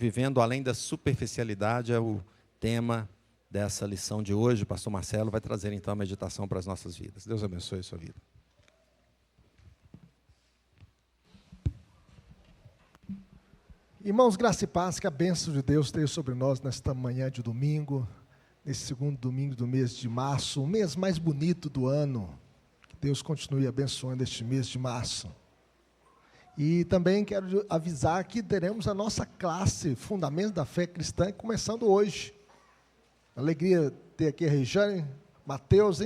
Vivendo além da superficialidade é o tema dessa lição de hoje. O pastor Marcelo vai trazer então a meditação para as nossas vidas. Deus abençoe a sua vida. Irmãos, graça e paz, que a bênção de Deus esteja sobre nós nesta manhã de domingo, nesse segundo domingo do mês de março, o mês mais bonito do ano. Que Deus continue abençoando este mês de março. E também quero avisar que teremos a nossa classe Fundamentos da Fé Cristã começando hoje. Alegria ter aqui a Rejane, Mateus,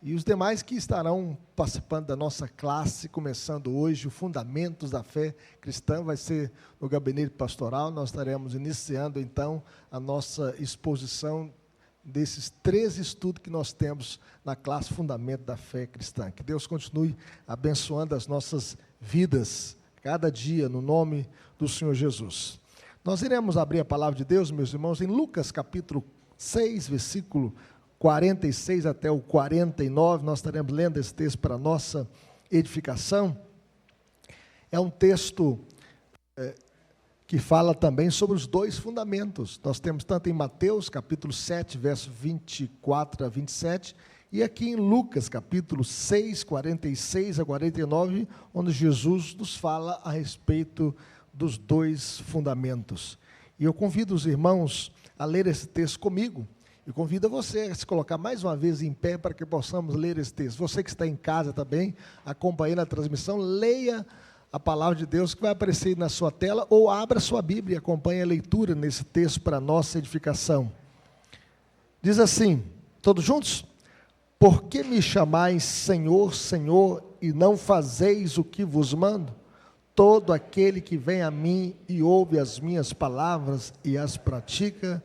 e os demais que estarão participando da nossa classe, começando hoje, o Fundamentos da Fé Cristã, vai ser no gabinete pastoral. Nós estaremos iniciando, então, a nossa exposição desses 13 estudos que nós temos na classe Fundamentos da Fé Cristã. Que Deus continue abençoando as nossas vidas, cada dia, no nome do Senhor Jesus. Nós iremos abrir a palavra de Deus, meus irmãos, em Lucas capítulo 6, versículo 46 até o 49, nós estaremos lendo esse texto para a nossa edificação. É um texto que fala também sobre os dois fundamentos. Nós temos tanto em Mateus, capítulo 7, verso 24 a 27, e aqui em Lucas, capítulo 6, 46 a 49, onde Jesus nos fala a respeito dos dois fundamentos. E eu convido os irmãos a ler esse texto comigo. E convido você a se colocar mais uma vez em pé para que possamos ler esse texto. Você que está em casa também, acompanhando a transmissão, leia a palavra de Deus que vai aparecer na sua tela, ou abra sua Bíblia e acompanhe a leitura nesse texto para a nossa edificação. Diz assim, todos juntos? Por que me chamais Senhor, Senhor, e não fazeis o que vos mando? Todo aquele que vem a mim e ouve as minhas palavras e as pratica,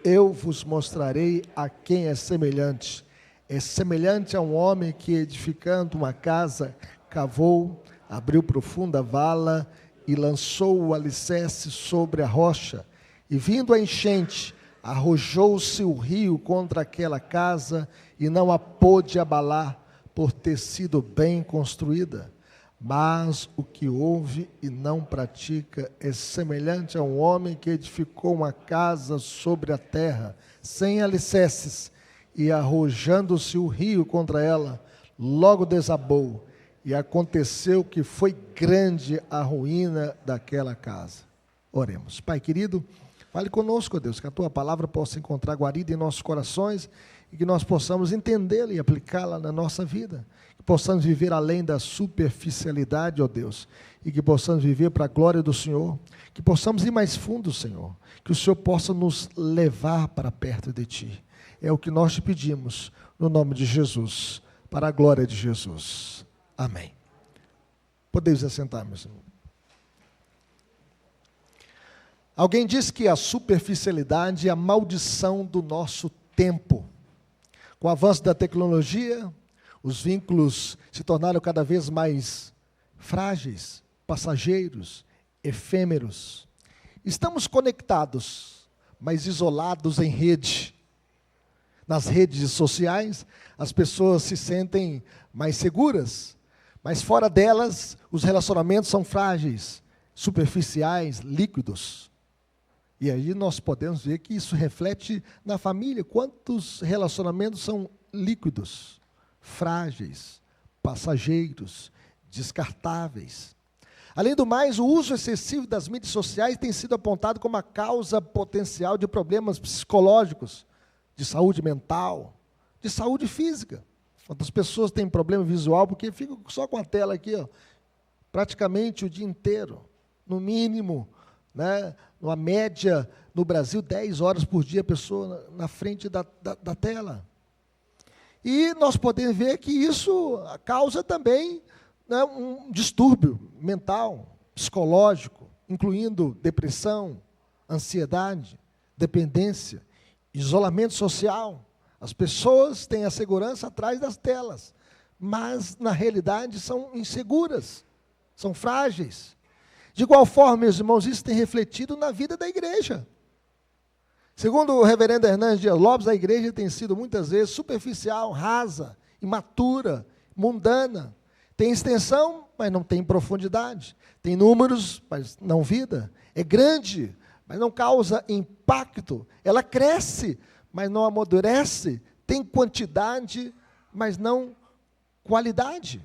eu vos mostrarei a quem é semelhante. É semelhante a um homem que, edificando uma casa, cavou, abriu profunda vala e lançou o alicerce sobre a rocha. E vindo a enchente, arrojou-se o rio contra aquela casa e não a pôde abalar, por ter sido bem construída. Mas o que ouve e não pratica é semelhante a um homem que edificou uma casa sobre a terra, sem alicerces, e arrojando-se o rio contra ela, logo desabou, e aconteceu que foi grande a ruína daquela casa. Oremos. Pai querido, fale conosco, ó Deus, que a Tua palavra possa encontrar guarida em nossos corações, e que nós possamos entendê-la e aplicá-la na nossa vida, que possamos viver além da superficialidade, ó Deus, e que possamos viver para a glória do Senhor, que possamos ir mais fundo, Senhor, que o Senhor possa nos levar para perto de Ti. É o que nós te pedimos, no nome de Jesus, para a glória de Jesus. Amém. Podemos assentar, meus irmãos. Alguém diz que a superficialidade é a maldição do nosso tempo. Com o avanço da tecnologia, os vínculos se tornaram cada vez mais frágeis, passageiros, efêmeros. Estamos conectados, mas isolados em rede. Nas redes sociais, as pessoas se sentem mais seguras, mas fora delas, os relacionamentos são frágeis, superficiais, líquidos. E aí nós podemos ver que isso reflete na família. Quantos relacionamentos são líquidos, frágeis, passageiros, descartáveis. Além do mais, o uso excessivo das mídias sociais tem sido apontado como a causa potencial de problemas psicológicos, de saúde mental, de saúde física. Quantas pessoas têm problema visual porque ficam só com a tela aqui, praticamente o dia inteiro, no mínimo, uma média no Brasil, 10 horas por dia a pessoa na frente da tela. E nós podemos ver que isso causa também um distúrbio mental, psicológico, incluindo depressão, ansiedade, dependência, isolamento social. As pessoas têm a segurança atrás das telas, mas na realidade são inseguras, são frágeis. De igual forma, meus irmãos, isso tem refletido na vida da igreja. Segundo o reverendo Hernandes Dias Lopes, a igreja tem sido muitas vezes superficial, rasa, imatura, mundana. Tem extensão, mas não tem profundidade. Tem números, mas não vida. É grande, mas não causa impacto. Ela cresce, mas não amadurece. Tem quantidade, mas não qualidade.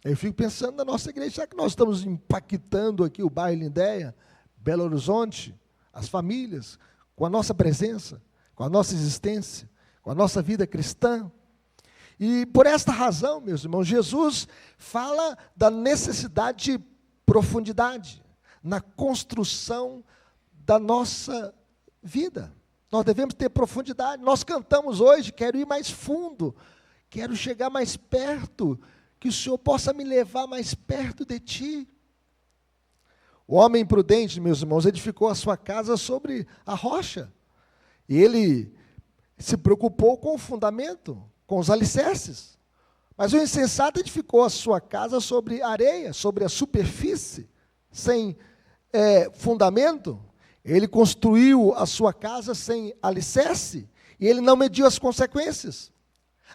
Eu fico pensando na nossa igreja, será que nós estamos impactando aqui o bairro Lindéia, Belo Horizonte, as famílias, com a nossa presença, com a nossa existência, com a nossa vida cristã? E por esta razão, meus irmãos, Jesus fala da necessidade de profundidade na construção da nossa vida. Nós devemos ter profundidade. Nós cantamos hoje, quero ir mais fundo, quero chegar mais perto, que o Senhor possa me levar mais perto de Ti. O homem prudente, meus irmãos, edificou a sua casa sobre a rocha. E ele se preocupou com o fundamento, com os alicerces. Mas o insensato edificou a sua casa sobre areia, sobre a superfície, sem fundamento. Ele construiu a sua casa sem alicerce, e ele não mediu as consequências.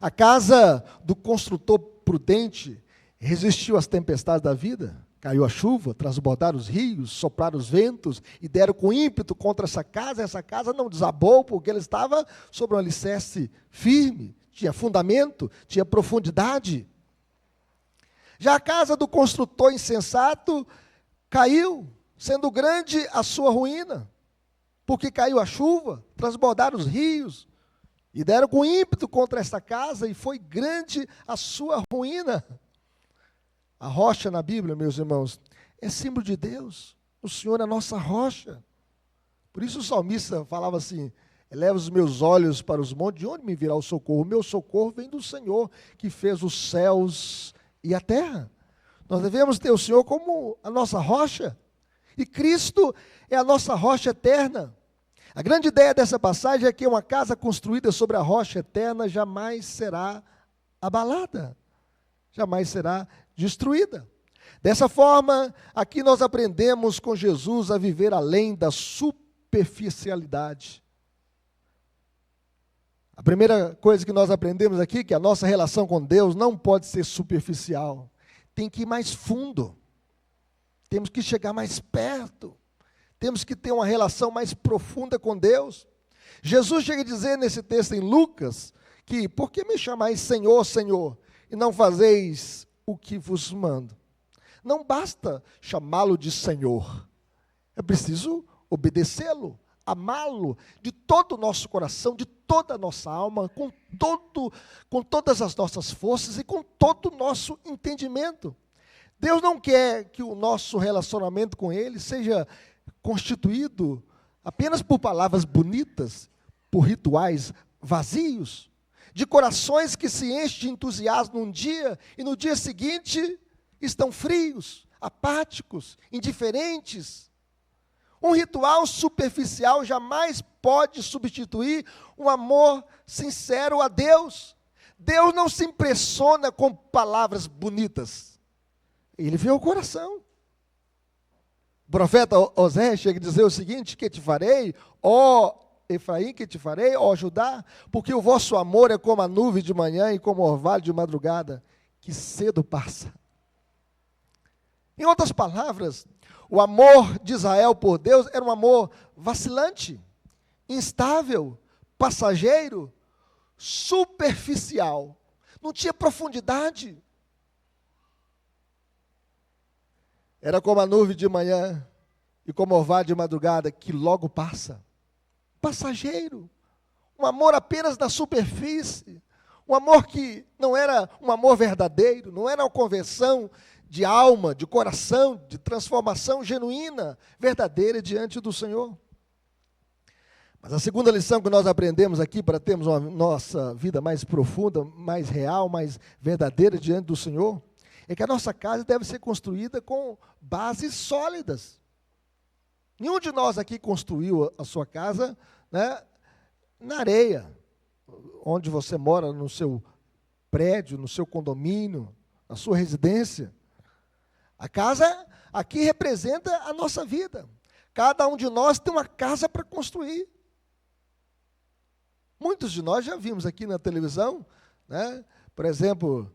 A casa do construtor prudente resistiu às tempestades da vida. Caiu a chuva, transbordaram os rios, sopraram os ventos e deram com ímpeto contra essa casa. Essa casa não desabou porque ela estava sobre um alicerce firme, tinha fundamento, tinha profundidade. Já a casa do construtor insensato caiu, sendo grande a sua ruína, porque caiu a chuva, transbordaram os rios e deram com ímpeto contra essa casa, e foi grande a sua ruína. A rocha na Bíblia, meus irmãos, é símbolo de Deus. O Senhor é a nossa rocha. Por isso o salmista falava assim: eleva os meus olhos para os montes, de onde me virá o socorro? O meu socorro vem do Senhor, que fez os céus e a terra. Nós devemos ter o Senhor como a nossa rocha, e Cristo é a nossa rocha eterna. A grande ideia dessa passagem é que uma casa construída sobre a rocha eterna jamais será abalada, jamais será destruída. Dessa forma, aqui nós aprendemos com Jesus a viver além da superficialidade. A primeira coisa que nós aprendemos aqui é que a nossa relação com Deus não pode ser superficial, tem que ir mais fundo, temos que chegar mais perto, temos que ter uma relação mais profunda com Deus. Jesus chega a dizer nesse texto em Lucas, que por que me chamais Senhor, Senhor, e não fazeis o que vos mando? Não basta chamá-lo de Senhor, é preciso obedecê-lo, amá-lo de todo o nosso coração, de toda a nossa alma, com todas as nossas forças e com todo o nosso entendimento. Deus não quer que o nosso relacionamento com Ele seja constituído apenas por palavras bonitas, por rituais vazios, de corações que se enchem de entusiasmo num dia e no dia seguinte estão frios, apáticos, indiferentes. Um ritual superficial jamais pode substituir um amor sincero a Deus. Deus não se impressiona com palavras bonitas, Ele vê o coração. O profeta Osés chega a dizer o seguinte: que te farei, ó Efraim, que te farei, ó Judá, porque o vosso amor é como a nuvem de manhã e como o orvalho de madrugada, que cedo passa. Em outras palavras, o amor de Israel por Deus era um amor vacilante, instável, passageiro, superficial, não tinha profundidade. Era como a nuvem de manhã e como o orvalho de madrugada, que logo passa. Passageiro, um amor apenas da superfície, um amor que não era um amor verdadeiro, não era uma conversão de alma, de coração, de transformação genuína, verdadeira diante do Senhor. Mas a segunda lição que nós aprendemos aqui, para termos uma nossa vida mais profunda, mais real, mais verdadeira diante do Senhor, é que a nossa casa deve ser construída com bases sólidas. Nenhum de nós aqui construiu a sua casa, né, na areia, onde você mora, no seu prédio, no seu condomínio, na sua residência. A casa aqui representa a nossa vida. Cada um de nós tem uma casa para construir. Muitos de nós já vimos aqui na televisão, né, por exemplo,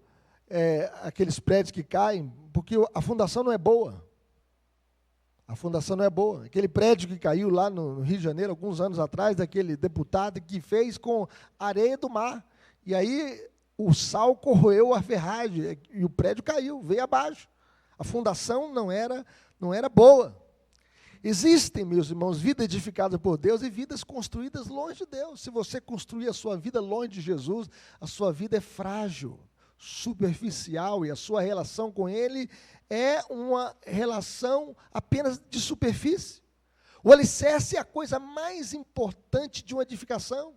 aqueles prédios que caem, porque a fundação não é boa. A fundação não é boa. Aquele prédio que caiu lá no Rio de Janeiro, alguns anos atrás, daquele deputado que fez com areia do mar. E aí o sal corroeu a ferragem e o prédio caiu, veio abaixo. A fundação não era boa. Existem, meus irmãos, vidas edificadas por Deus e vidas construídas longe de Deus. Se você construir a sua vida longe de Jesus, a sua vida é frágil, superficial, e a sua relação com Ele é uma relação apenas de superfície. O alicerce é a coisa mais importante de uma edificação.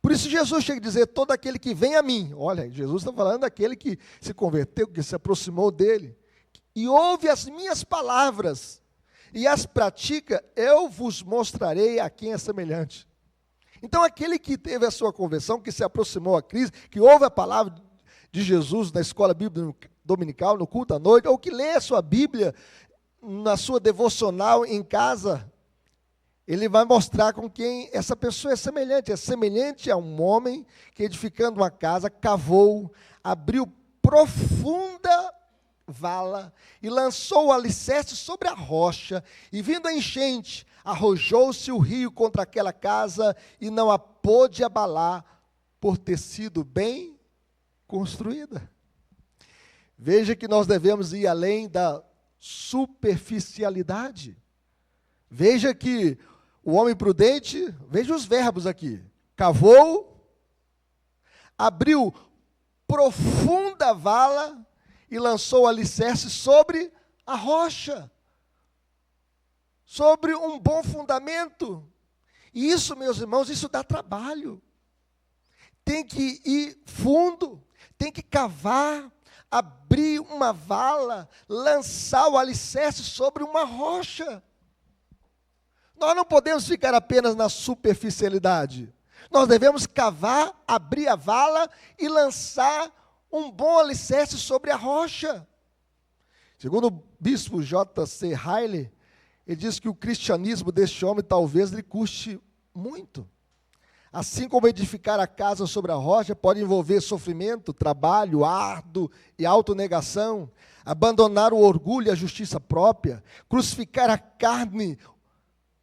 Por isso Jesus chega a dizer, todo aquele que vem a mim, olha, Jesus está falando daquele que se converteu, que se aproximou dele, e ouve as minhas palavras, e as pratica, eu vos mostrarei a quem é semelhante. Então aquele que teve a sua conversão, que se aproximou a Cristo, que ouve a palavra de Jesus na escola bíblica dominical, no culto à noite, ou que lê a sua Bíblia na sua devocional em casa, ele vai mostrar com quem essa pessoa é semelhante. É semelhante a um homem que, edificando uma casa, cavou, abriu profunda vala e lançou o alicerce sobre a rocha, e vindo a enchente, arrojou-se o rio contra aquela casa e não a pôde abalar, por ter sido bem construída. Veja que nós devemos ir além da superficialidade. Veja que o homem prudente, veja os verbos aqui, cavou, abriu profunda vala e lançou o alicerce sobre a rocha, sobre um bom fundamento. E isso, meus irmãos, isso dá trabalho. Tem que ir fundo, tem que cavar, abrir uma vala, lançar o alicerce sobre uma rocha. Nós não podemos ficar apenas na superficialidade. Nós devemos cavar, abrir a vala e lançar um bom alicerce sobre a rocha. Segundo o bispo J.C. Riley, ele diz que o cristianismo deste homem talvez lhe custe muito. Assim como edificar a casa sobre a rocha pode envolver sofrimento, trabalho árduo e autonegação, abandonar o orgulho e a justiça própria, crucificar a carne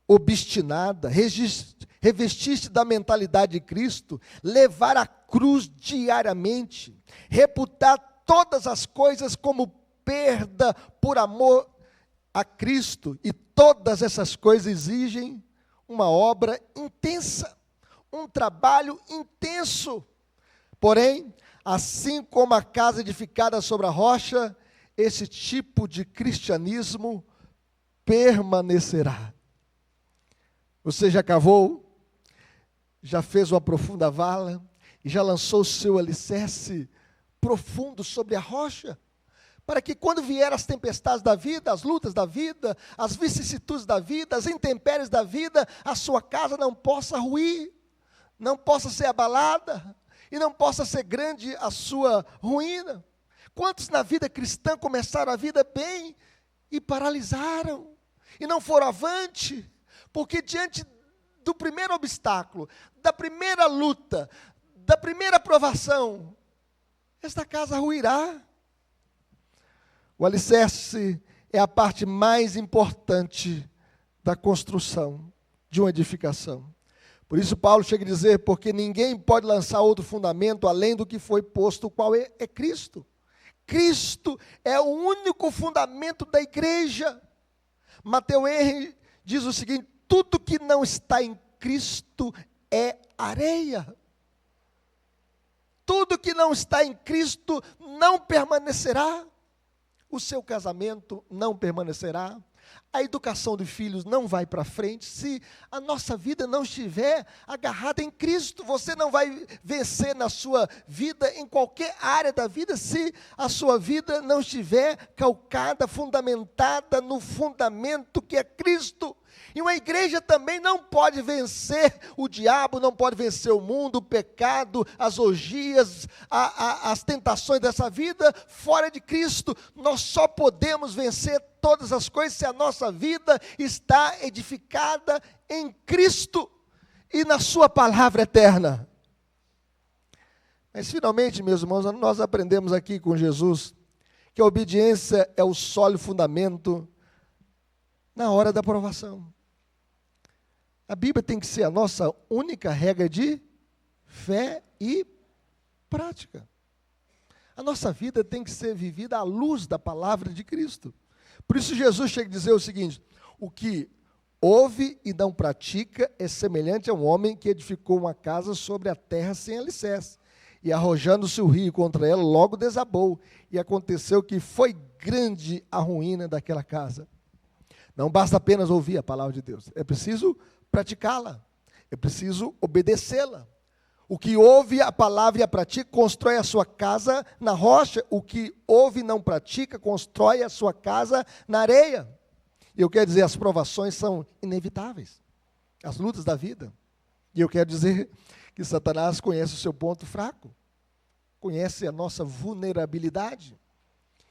obstinada, revestir-se da mentalidade de Cristo, levar a cruz diariamente, reputar todas as coisas como perda por amor a Cristo, e todas essas coisas exigem uma obra intensa, um trabalho intenso. Porém, assim como a casa edificada sobre a rocha, esse tipo de cristianismo permanecerá. Você já cavou, já fez uma profunda vala, e já lançou o seu alicerce profundo sobre a rocha, para que quando vier as tempestades da vida, as lutas da vida, as vicissitudes da vida, as intempéries da vida, a sua casa não possa ruir, não possa ser abalada, e não possa ser grande a sua ruína. Quantos na vida cristã começaram a vida bem e paralisaram, e não foram avante, porque diante do primeiro obstáculo, da primeira luta, da primeira provação, esta casa ruirá. O alicerce é a parte mais importante da construção de uma edificação. Por isso Paulo chega a dizer, porque ninguém pode lançar outro fundamento além do que foi posto, o qual é Cristo. Cristo é o único fundamento da igreja. Mateus Henry diz o seguinte: tudo que não está em Cristo é areia. Tudo que não está em Cristo não permanecerá. O seu casamento não permanecerá. A educação de filhos não vai para frente. Se a nossa vida não estiver agarrada em Cristo, você não vai vencer na sua vida, em qualquer área da vida, se a sua vida não estiver calcada, fundamentada no fundamento que é Cristo. E uma igreja também não pode vencer o diabo, não pode vencer o mundo, o pecado, as orgias, as tentações dessa vida fora de Cristo. Nós só podemos vencer todas as coisas se a nossa vida está edificada em Cristo e na sua palavra eterna. Mas finalmente, meus irmãos, nós aprendemos aqui com Jesus que a obediência é o sólido fundamento na hora da provação. A Bíblia tem que ser a nossa única regra de fé e prática. A nossa vida tem que ser vivida à luz da palavra de Cristo. Por isso Jesus chega a dizer o seguinte: o que ouve e não pratica é semelhante a um homem que edificou uma casa sobre a terra sem alicerce. E arrojando-se o rio contra ela, logo desabou. E aconteceu que foi grande a ruína daquela casa. Não basta apenas ouvir a palavra de Deus, é preciso praticá-la, é preciso obedecê-la. O que ouve a palavra e a pratica, constrói a sua casa na rocha. O que ouve e não pratica, constrói a sua casa na areia. E eu quero dizer, as provações são inevitáveis, as lutas da vida. E eu quero dizer que Satanás conhece o seu ponto fraco, conhece a nossa vulnerabilidade.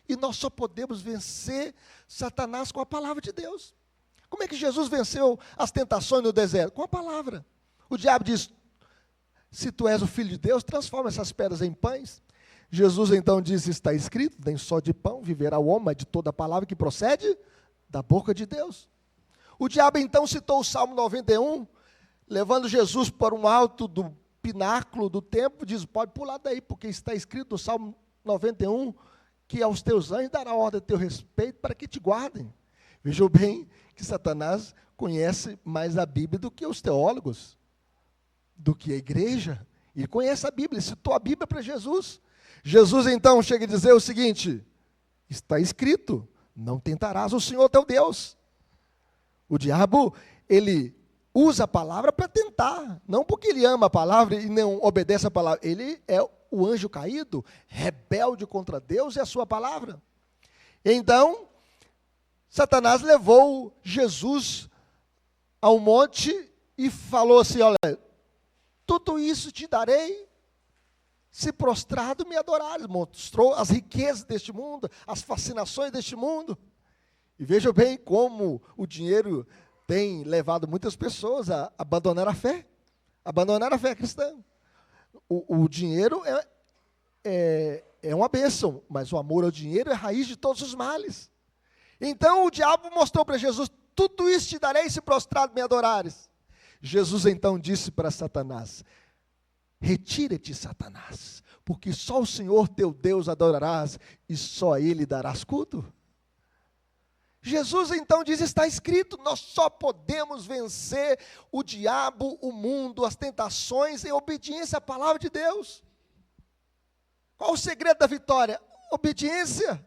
E nós só podemos vencer Satanás com a palavra de Deus. Como é que Jesus venceu as tentações no deserto? Com a palavra. O diabo diz: se tu és o Filho de Deus, transforma essas pedras em pães. Jesus então diz: está escrito, nem só de pão viverá o homem, mas de toda a palavra que procede da boca de Deus. O diabo então citou o Salmo 91, levando Jesus para um alto do pináculo do templo, diz: pode pular daí, porque está escrito no Salmo 91, que aos teus anjos dará ordem a teu respeito para que te guardem. Vejam bem que Satanás conhece mais a Bíblia do que os teólogos, do que a igreja. Ele conhece a Bíblia, ele citou a Bíblia para Jesus. Jesus então chega a dizer o seguinte: está escrito, não tentarás o Senhor teu Deus. O diabo, ele usa a palavra para tentar, não porque ele ama a palavra e não obedece a palavra. Ele é o anjo caído, rebelde contra Deus e a sua palavra. Então, Satanás levou Jesus ao monte e falou assim: olha, tudo isso te darei, se prostrado me adorares. Mostrou as riquezas deste mundo, as fascinações deste mundo. E veja bem como o dinheiro tem levado muitas pessoas a abandonar a fé cristã. O dinheiro é uma bênção, mas o amor ao dinheiro é a raiz de todos os males. Então o diabo mostrou para Jesus: tudo isso te darei se prostrado me adorares. Jesus então disse para Satanás: retira-te, Satanás, porque só o Senhor teu Deus adorarás e só a Ele darás culto. Jesus então diz: está escrito. Nós só podemos vencer o diabo, o mundo, as tentações em obediência à palavra de Deus. Qual o segredo da vitória? Obediência.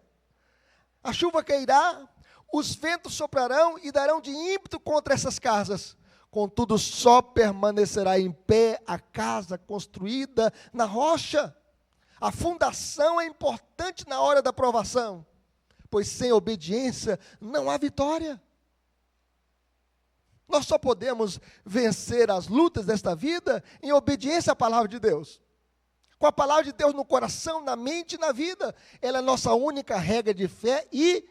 A chuva cairá, os ventos soprarão e darão de ímpeto contra essas casas. Contudo, só permanecerá em pé a casa construída na rocha. A fundação é importante na hora da provação, pois sem obediência não há vitória. Nós só podemos vencer as lutas desta vida em obediência à palavra de Deus. Com a palavra de Deus no coração, na mente e na vida. Ela é a nossa única regra de fé e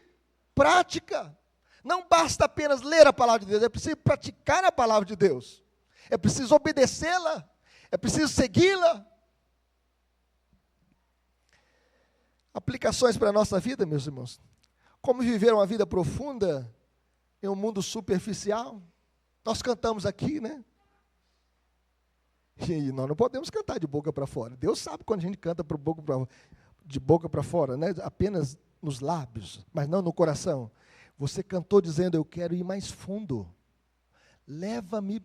prática. Não basta apenas ler a palavra de Deus, é preciso praticar a palavra de Deus. É preciso obedecê-la, é preciso segui-la. Aplicações para a nossa vida, meus irmãos. Como viver uma vida profunda em um mundo superficial? Nós cantamos aqui, né? E nós não podemos cantar de boca para fora. Deus sabe quando a gente canta de boca para fora, né? Apenas nos lábios, mas não no coração. Você cantou dizendo: eu quero ir mais fundo. Leva-me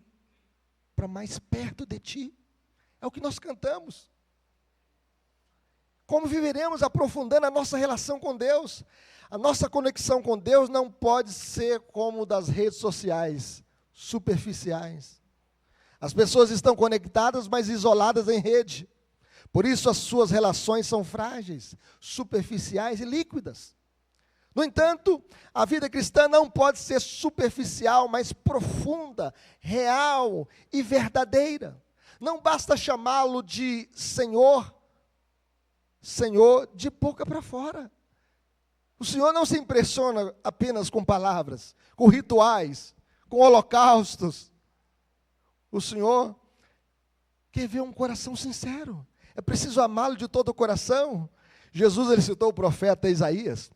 para mais perto de ti. É o que nós cantamos. Como viveremos aprofundando a nossa relação com Deus? A nossa conexão com Deus não pode ser como das redes sociais, superficiais. As pessoas estão conectadas, mas isoladas em rede. Por isso as suas relações são frágeis, superficiais e líquidas. No entanto, a vida cristã não pode ser superficial, mas profunda, real e verdadeira. Não basta chamá-lo de Senhor, Senhor de boca para fora. O Senhor não se impressiona apenas com palavras, com rituais, com holocaustos. O Senhor quer ver um coração sincero. É preciso amá-lo de todo o coração. Jesus, ele citou o profeta Isaías.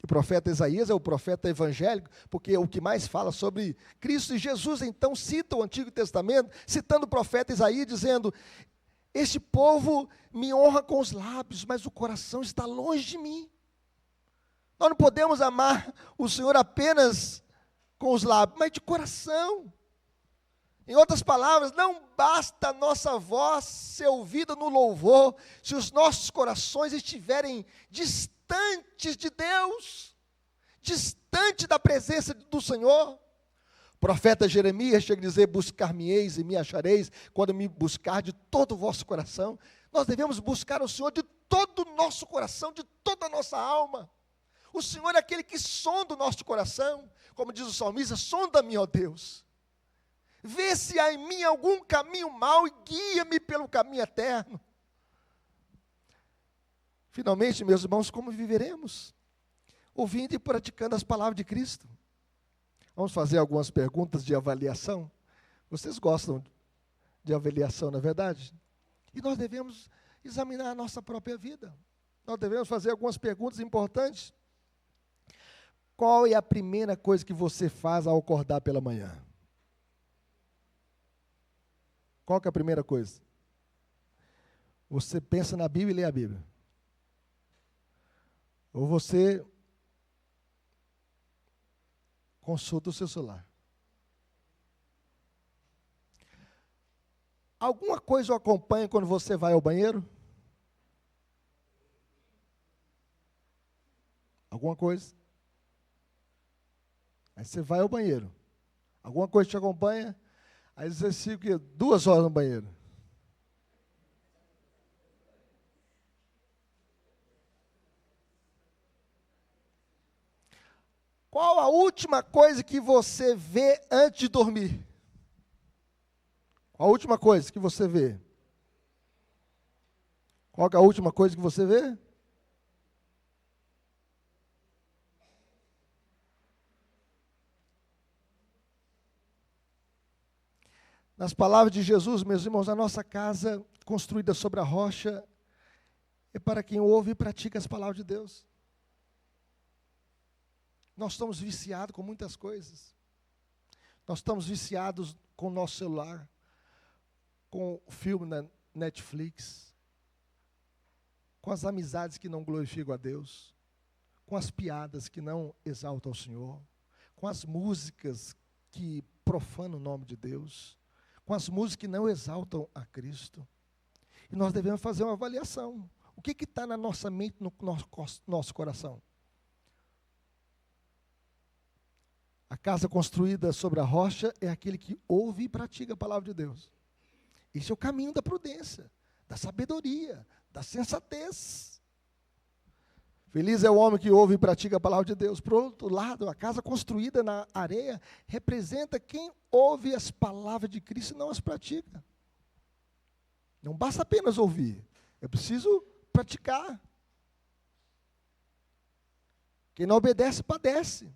O profeta Isaías é o profeta evangélico, porque é o que mais fala sobre Cristo. E Jesus, então, cita o Antigo Testamento, citando o profeta Isaías, dizendo: este povo me honra com os lábios, mas o coração está longe de mim. Nós não podemos amar o Senhor apenas com os lábios, mas de coração. Em outras palavras, não basta a nossa voz ser ouvida no louvor, se os nossos corações estiverem distantes de Deus, distante da presença do Senhor. O profeta Jeremias chega a dizer: buscar-me-eis e me achareis, quando me buscar de todo o vosso coração. Nós devemos buscar o Senhor de todo o nosso coração, de toda a nossa alma. O Senhor é aquele que sonda o nosso coração, como diz o salmista: sonda-me, ó Deus, vê se há em mim algum caminho mau e guia-me pelo caminho eterno. Finalmente, meus irmãos, como viveremos? Ouvindo e praticando as palavras de Cristo. Vamos fazer algumas perguntas de avaliação. Vocês gostam de avaliação, não é verdade? E nós devemos examinar a nossa própria vida. Nós devemos fazer algumas perguntas importantes. Qual é a primeira coisa que você faz ao acordar pela manhã? Qual que é a primeira coisa? Você pensa na Bíblia e lê a Bíblia? Ou você consulta o seu celular? Alguma coisa o acompanha quando você vai ao banheiro? Alguma coisa? Aí você vai ao banheiro. Alguma coisa te acompanha? Aí você fica 2 horas no banheiro. Qual a última coisa que você vê antes de dormir? Qual a última coisa que você vê? Qual é a última coisa que você vê? Nas palavras de Jesus, meus irmãos, a nossa casa construída sobre a rocha é para quem ouve e pratica as palavras de Deus. Nós estamos viciados com muitas coisas. Nós estamos viciados com o nosso celular, com o filme na Netflix, com as amizades que não glorificam a Deus, com as piadas que não exaltam o Senhor, com as músicas que profanam o nome de Deus, com as músicas que não exaltam a Cristo. E nós devemos fazer uma avaliação. O que está na nossa mente, no nosso coração? A casa construída sobre a rocha é aquele que ouve e pratica a palavra de Deus. Esse é o caminho da prudência, da sabedoria, da sensatez. Feliz é o homem que ouve e pratica a palavra de Deus. Por outro lado, a casa construída na areia representa quem ouve as palavras de Cristo e não as pratica. Não basta apenas ouvir, é preciso praticar. Quem não obedece, padece.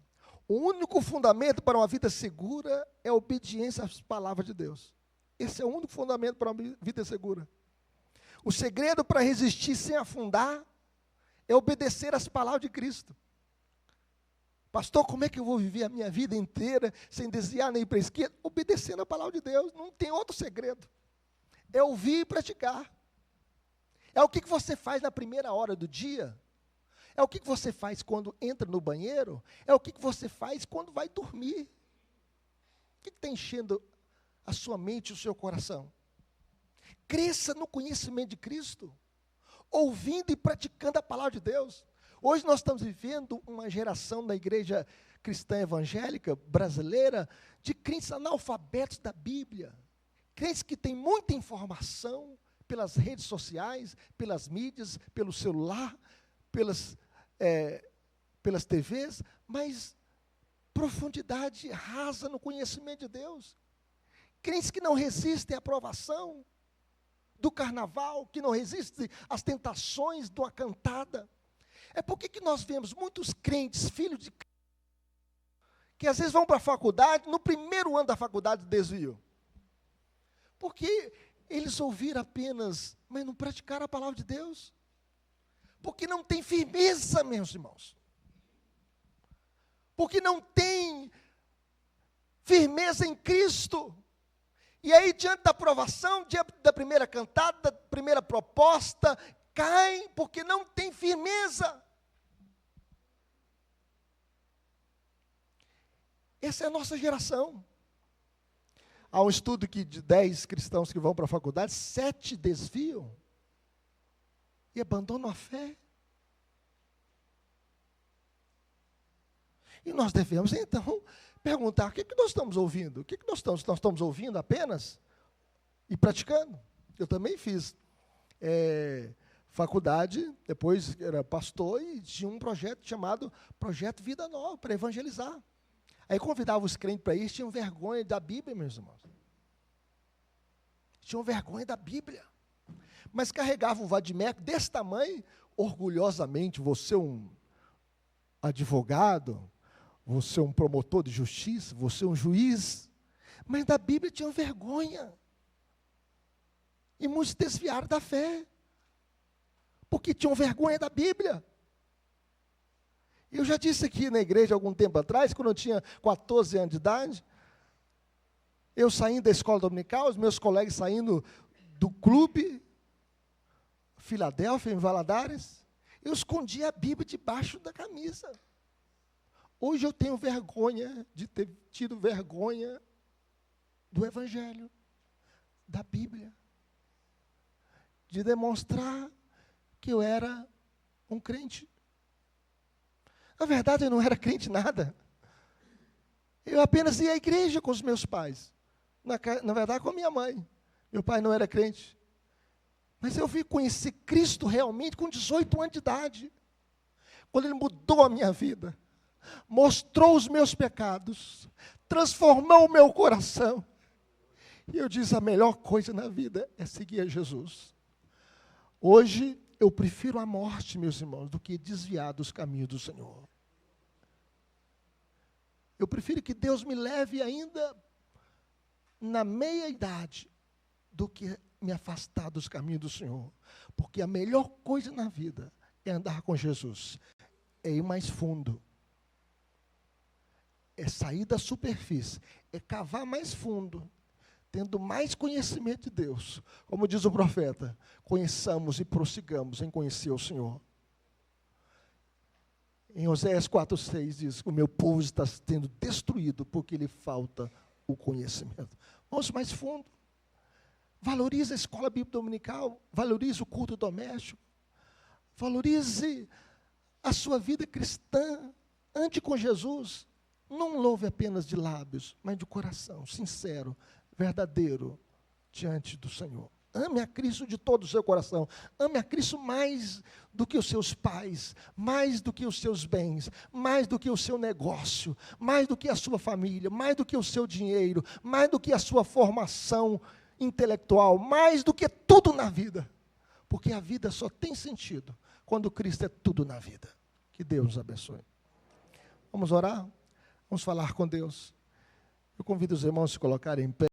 O único fundamento para uma vida segura é a obediência às palavras de Deus. Esse é o único fundamento para uma vida segura. O segredo para resistir sem afundar é obedecer às palavras de Cristo. Pastor, como é que eu vou viver a minha vida inteira sem desviar nem para a esquerda? Obedecendo a palavra de Deus, não tem outro segredo. É ouvir e praticar. É o que você faz na primeira hora do dia. É o que você faz quando entra no banheiro. É o que você faz quando vai dormir. O que está enchendo a sua mente e o seu coração? Cresça no conhecimento de Cristo, ouvindo e praticando a palavra de Deus. Hoje nós estamos vivendo uma geração da igreja cristã evangélica brasileira de crentes analfabetos da Bíblia. Crentes que têm muita informação pelas redes sociais, pelas mídias, pelo celular, pelas TVs, mas profundidade rasa no conhecimento de Deus. Crentes que não resistem à aprovação do carnaval, que não resistem às tentações de uma cantada. É porque que nós vemos muitos crentes, filhos de que às vezes vão para a faculdade, no primeiro ano da faculdade desviam. Porque eles ouviram apenas, mas não praticaram a palavra de Deus. Porque não tem firmeza, meus irmãos. porque não tem firmeza em Cristo. E aí, diante da aprovação, diante da primeira cantada, da primeira proposta, caem porque não tem firmeza. Essa é a nossa geração. Há um estudo que de 10 cristãos que vão para a faculdade, 7 desviam e abandonam a fé. E nós devemos, então, perguntar, o que nós estamos ouvindo? O que nós estamos ouvindo apenas e praticando? Eu também fiz faculdade, depois era pastor e tinha um projeto chamado Projeto Vida Nova, para evangelizar. Aí convidava os crentes para isso, tinham vergonha da Bíblia, meus irmãos. Tinham vergonha da Bíblia. Mas carregavam um vadimeco desse tamanho, orgulhosamente, você um advogado, você um promotor de justiça, você um juiz. Mas da Bíblia tinham vergonha. E muitos desviaram da fé, porque tinham vergonha da Bíblia. Eu já disse aqui na igreja algum tempo atrás, quando eu tinha 14 anos de idade, eu saindo da escola dominical, os meus colegas saindo do clube Filadélfia, em Valadares, eu escondia a Bíblia debaixo da camisa. Hoje eu tenho vergonha de ter tido vergonha do Evangelho, da Bíblia, de demonstrar que eu era um crente. Na verdade, eu não era crente nada. Eu apenas ia à igreja com os meus pais. Na verdade, com a minha mãe. Meu pai não era crente. Mas eu vim conhecer Cristo realmente com 18 anos de idade. Quando Ele mudou a minha vida. Mostrou os meus pecados. Transformou o meu coração. E eu disse, a melhor coisa na vida é seguir a Jesus. Hoje, eu prefiro a morte, meus irmãos, do que desviar dos caminhos do Senhor. Eu prefiro que Deus me leve ainda na meia-idade do que me afastar dos caminhos do Senhor. Porque a melhor coisa na vida é andar com Jesus. É ir mais fundo. É sair da superfície. É cavar mais fundo. Tendo mais conhecimento de Deus. Como diz o profeta, conheçamos e prossigamos em conhecer o Senhor. Em Oséias 4,6 diz, o meu povo está sendo destruído porque lhe falta o conhecimento. Vamos mais fundo. Valorize a escola bíblica dominical, valorize o culto doméstico, valorize a sua vida cristã, ande com Jesus. Não louve apenas de lábios, mas de coração, sincero, verdadeiro, diante do Senhor. Ame a Cristo de todo o seu coração. Ame a Cristo mais do que os seus pais, mais do que os seus bens, mais do que o seu negócio, mais do que a sua família, mais do que o seu dinheiro, mais do que a sua formação intelectual, mais do que tudo na vida. Porque a vida só tem sentido quando Cristo é tudo na vida. Que Deus nos abençoe. Vamos orar? Vamos falar com Deus. Eu convido os irmãos a se colocarem em pé.